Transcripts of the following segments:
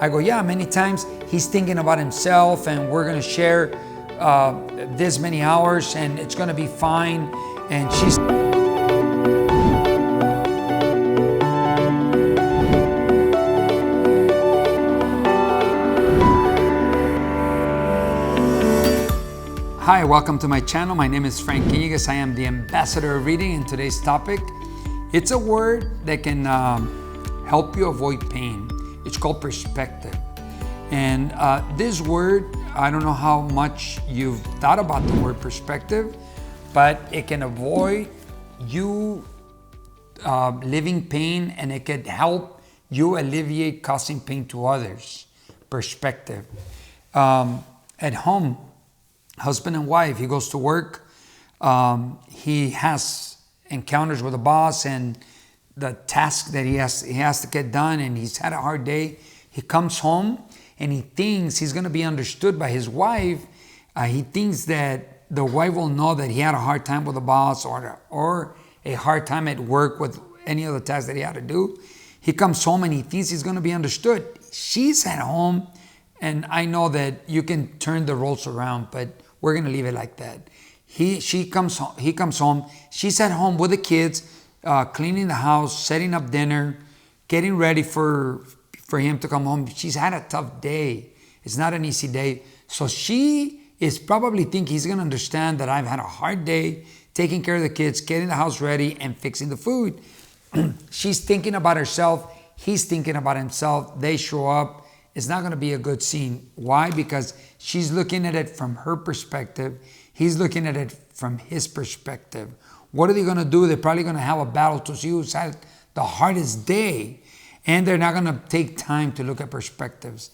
I go, yeah, many times he's thinking about himself, and we're going to share this many hours, and it's going to be fine. And she's... Hi, welcome to my channel. My name is Frank Iñiguez. I am the ambassador of reading, and today's topic, it's a word that can help you avoid pain. It's called perspective. And this word, I don't know how much you've thought about the word perspective, but it can avoid you living pain, and it can help you alleviate causing pain to others. Perspective. At home, husband and wife, he goes to work, he has encounters with the boss and the task that he has to get done, and he's had a hard day. He comes home and he thinks he's going to be understood by his wife. He thinks that the wife will know that he had a hard time with the boss or a hard time at work with any other task that he had to do. He comes home and he thinks he's going to be understood. She's at home, and I know that you can turn the roles around, but we're going to leave it like that. He comes home. She's at home with the kids, cleaning the house, setting up dinner, getting ready for him to come home. She's had a tough day. It's not an easy day. So she is probably thinking he's going to understand that I've had a hard day taking care of the kids, getting the house ready, and fixing the food. She's thinking about herself. He's thinking about himself. They show up. It's not going to be a good scene. Why? Because she's looking at it from her perspective. He's looking at it from his perspective. What are they going to do? They're probably going to have a battle to see who's had the hardest day. And they're not going to take time to look at perspectives.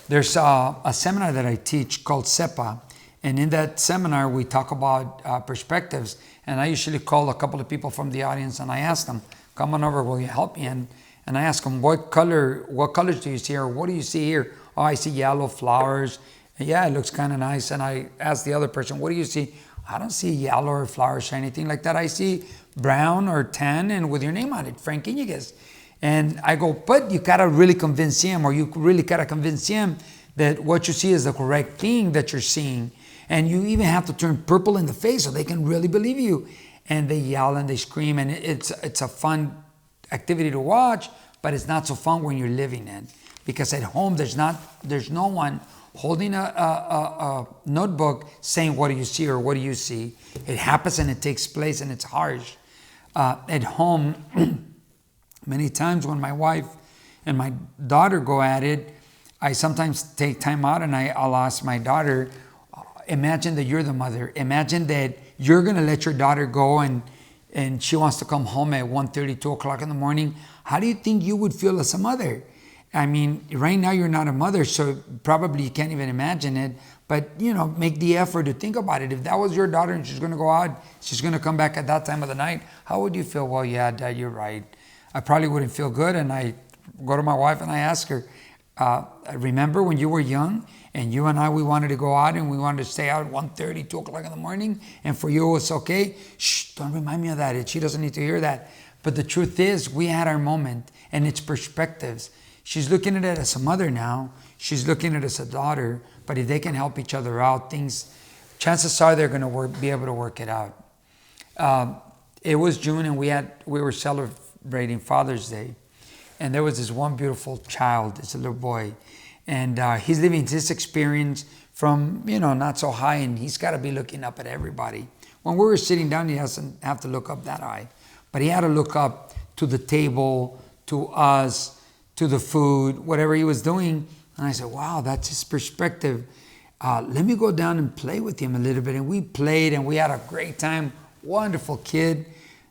There's a seminar that I teach called SEPA. And in that seminar, we talk about perspectives. And I usually call a couple of people from the audience and I ask them, come on over, will you help me? And I ask them, what colors do you see here? What do you see here? Oh, I see yellow flowers. Yeah, it looks kind of nice. And I ask the other person, what do you see? I don't see yellow or flowers or anything like that. I see brown or tan and with your name on it, Frank Iñiguez. And I go, but you gotta really convince him, or you really gotta convince him that what you see is the correct thing that you're seeing. And you even have to turn purple in the face so they can really believe you. And they yell and they scream, and it's a fun activity to watch, but it's not so fun when you're living it. Because at home, there's no one holding a notebook saying, what do you see or what do you see? It happens and it takes place and it's harsh. At home, many times when my wife and my daughter go at it, I sometimes take time out and I'll ask my daughter, imagine that you're the mother. Imagine that you're going to let your daughter go and she wants to come home at 1:30, 2 o'clock in the morning. How do you think you would feel as a mother? I mean, right now you're not a mother, so probably you can't even imagine it. But, make the effort to think about it. If that was your daughter and she's going to go out, she's going to come back at that time of the night, how would you feel? Well, yeah, Dad, you're right. I probably wouldn't feel good. And I go to my wife and I ask her, remember when you were young and you and I, we wanted to go out and we wanted to stay out 1:30, 2 o'clock in the morning, and for you it was okay? Shh, don't remind me of that. She doesn't need to hear that. But the truth is, we had our moment, and it's perspectives. She's looking at it as a mother now. She's looking at it as a daughter. But if they can help each other out, chances are they're going to be able to work it out. It was June, and we were celebrating Father's Day. And there was this one beautiful child, this little boy. And he's living his experience from, not so high, and he's got to be looking up at everybody. When we were sitting down, he doesn't have to look up that high. But he had to look up to the table, to us, to the food, whatever he was doing. And I said, wow, that's his perspective. Let me go down and play with him a little bit. And we played and we had a great time. Wonderful kid.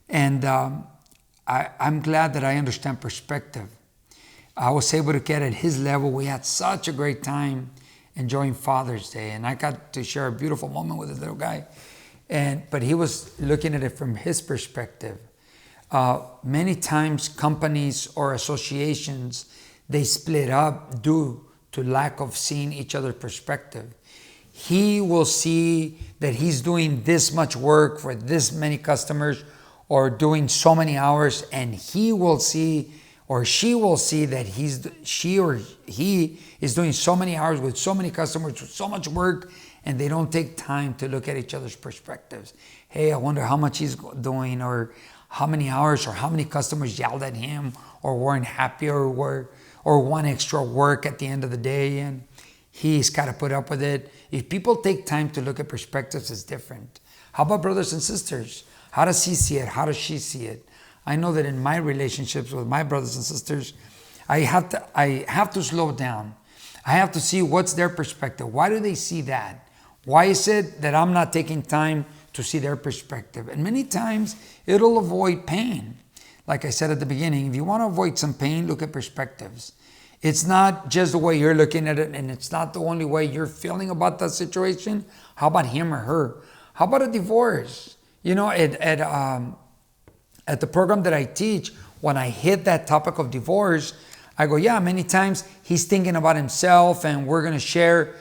And I'm glad that I understand perspective. I was able to get at his level. We had such a great time enjoying Father's Day. And I got to share a beautiful moment with this little guy. But he was looking at it from his perspective. Many times companies or associations, they split up due to lack of seeing each other's perspective. He will see that he's doing this much work for this many customers or doing so many hours, and he will see or she will see that she or he is doing so many hours with so many customers, with so much work, and they don't take time to look at each other's perspectives. Hey, I wonder how much he's doing, or how many hours, or how many customers yelled at him, or weren't happy, or want extra work at the end of the day, and he's got to put up with it. If people take time to look at perspectives, it's different. How about brothers and sisters? How does he see it? How does she see it? I know that in my relationships with my brothers and sisters, I have to slow down. I have to see what's their perspective. Why do they see that? Why is it that I'm not taking time to see their perspective? And many times it'll avoid pain. Like I said at the beginning, if you want to avoid some pain, look at perspectives. It's not just the way you're looking at it, and it's not the only way you're feeling about that situation. How about him or her? How about a divorce? You know, at the program that I teach, when I hit that topic of divorce, I go, yeah, many times he's thinking about himself, and we're going to share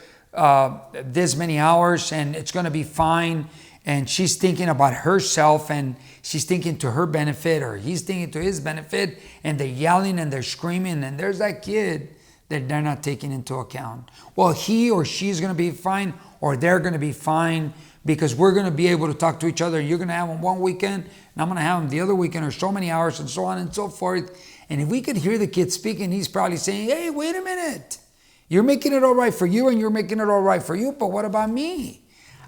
this many hours, and it's going to be fine. And she's thinking about herself, and she's thinking to her benefit, or he's thinking to his benefit, and they're yelling and they're screaming, and there's that kid that they're not taking into account. Well, he or she's going to be fine, or they're going to be fine, because we're going to be able to talk to each other. You're going to have them one weekend, and I'm going to have them the other weekend, or so many hours, and so on and so forth. And if we could hear the kid speaking, he's probably saying, hey, wait a minute. You're making it all right for you, and you're making it all right for you, but what about me?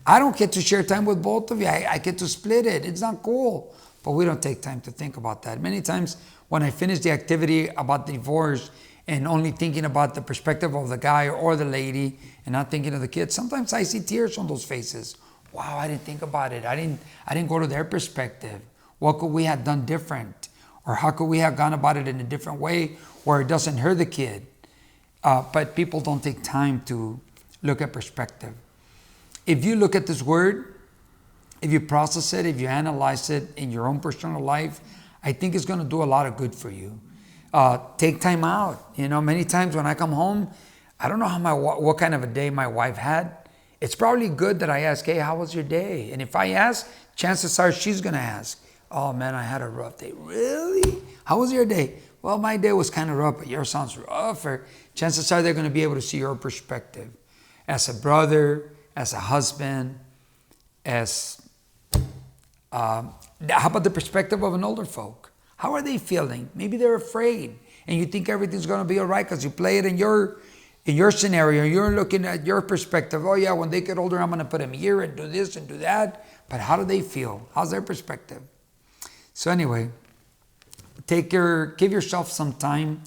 I don't get to share time with both of you. I get to split it. It's not cool. But we don't take time to think about that. Many times when I finish the activity about the divorce and only thinking about the perspective of the guy or the lady and not thinking of the kids, sometimes I see tears on those faces. Wow, I didn't think about it. I didn't go to their perspective. What could we have done different? Or how could we have gone about it in a different way where it doesn't hurt the kid? But people don't take time to look at perspective. If you look at this word, if you process it, if you analyze it in your own personal life, I think it's going to do a lot of good for you. Take time out. You know, many times when I come home, I don't know what kind of a day my wife had. It's probably good that I ask, hey, how was your day? And if I ask, chances are she's going to ask, oh man, I had a rough day. Really? How was your day? Well, my day was kind of rough, but yours sounds rougher. Chances are they're going to be able to see your perspective as a brother, as a husband, as how about the perspective of an older folk? How are they feeling? Maybe they're afraid, and you think everything's going to be all right because you play it in your scenario. You're looking at your perspective. Oh yeah, when they get older, I'm going to put them here and do this and do that. But how do they feel? How's their perspective? So anyway, give yourself some time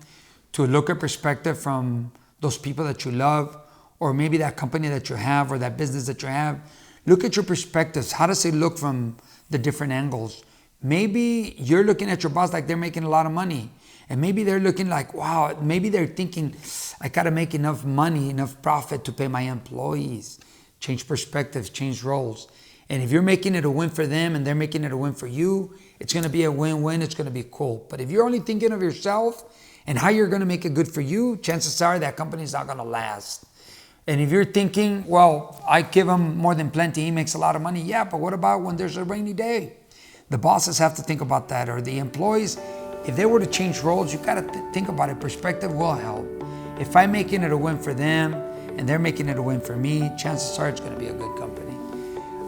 to look at perspective from those people that you love, or maybe that company that you have, or that business that you have. Look at your perspectives. How does it look from the different angles? Maybe you're looking at your boss like they're making a lot of money. And maybe they're looking like, wow, maybe they're thinking, I got to make enough money, enough profit to pay my employees. Change perspectives, change roles. And if you're making it a win for them and they're making it a win for you, it's going to be a win-win. It's going to be cool. But if you're only thinking of yourself and how you're going to make it good for you, chances are that company's not going to last. And if you're thinking, well, I give him more than plenty, he makes a lot of money. Yeah, but what about when there's a rainy day? The bosses have to think about that, or the employees. If they were to change roles, you got to think about it. Perspective will help. If I'm making it a win for them and they're making it a win for me, chances are it's going to be a good company.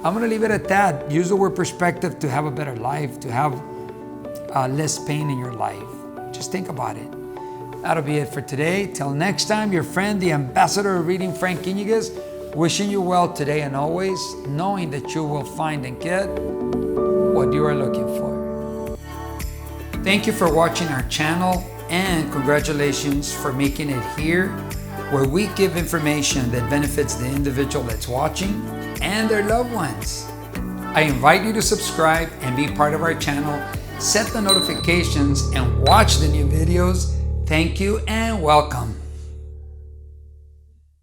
I'm going to leave it at that. Use the word perspective to have a better life, to have less pain in your life. Just think about it. That'll be it for today. Till next time, your friend, the ambassador of reading, Frank Iñiguez, wishing you well today and always, knowing that you will find and get what you are looking for. Thank you for watching our channel, and congratulations for making it here, where we give information that benefits the individual that's watching and their loved ones. I invite you to subscribe and be part of our channel, set the notifications, and watch the new videos. Thank you and welcome.